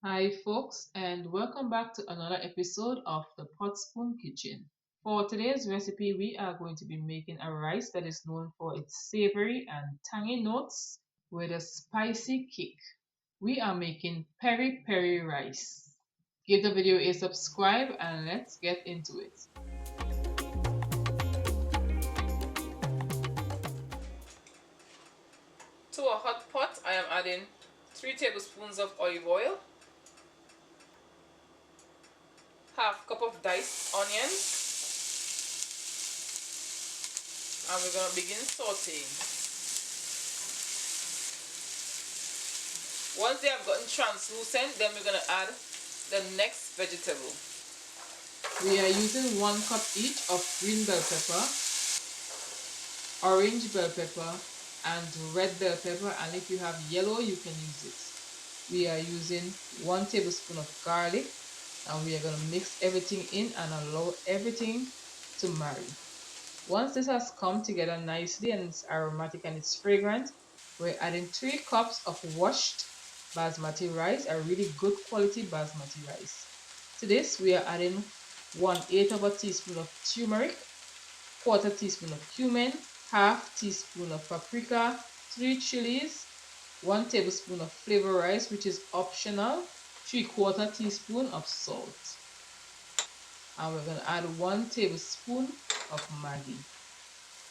Hi folks, and welcome back to another episode of the Pot Spoon Kitchen. For today's recipe, we are going to be making a rice that is known for its savory and tangy notes with a spicy kick. We are making peri peri rice. Give the video a subscribe and let's get into it. To a hot pot, I am adding 3 tablespoons of olive oil, half cup of diced onions, and we're going to begin sauteing. Once they have gotten translucent, then we're going to add the next vegetable. We are using 1 cup each of green bell pepper, orange bell pepper, and red bell pepper, and if you have yellow you can use it. We are using 1 tablespoon of garlic, and we are going to mix everything in and allow everything to marry. Once this has come together nicely and it's aromatic and it's fragrant, we're adding 3 cups of washed basmati rice, a really good quality basmati rice. To this we are adding 1/8 of a teaspoon of turmeric, 1/4 teaspoon of cumin, half teaspoon of paprika, 3 chilies, 1 tablespoon of flavor rice, which is optional, 3/4 teaspoon of salt, and we're going to add 1 tablespoon of Maggi.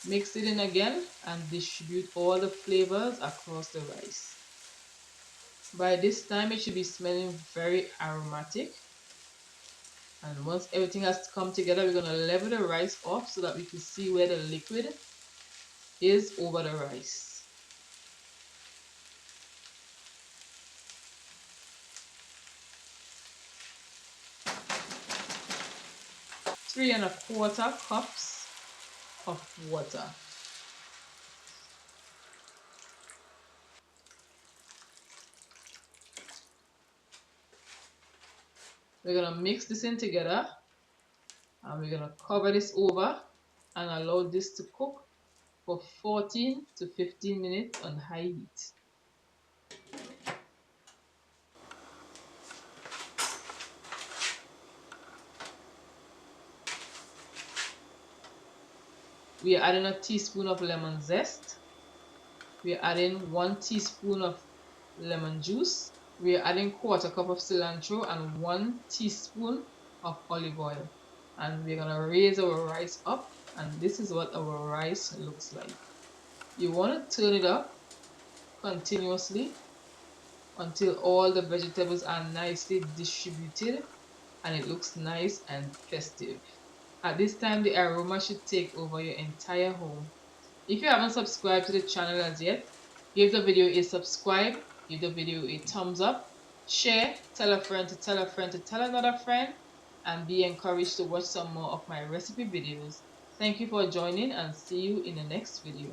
Mix it in again and distribute all the flavors across the rice. By this time it should be smelling very aromatic, and once everything has come together, we're going to level the rice off so that we can see where the liquid is over the rice. 3¼ cups of water. We're going to mix this in together, and we're going to cover this over and allow this to cook for 14 to 15 minutes on high heat. We are adding a teaspoon of lemon zest. We are adding 1 teaspoon of lemon juice. We are adding 1/4 cup of cilantro and 1 teaspoon of olive oil. And we're going to raise our rice up, and this is what our rice looks like. You want to turn it up continuously until all the vegetables are nicely distributed and it looks nice and festive. At this time, the aroma should take over your entire home. If you haven't subscribed to the channel as yet, give the video a subscribe, give the video a thumbs up, share, tell a friend to tell a friend to tell another friend, and be encouraged to watch some more of my recipe videos. Thank you for joining, and see you in the next video.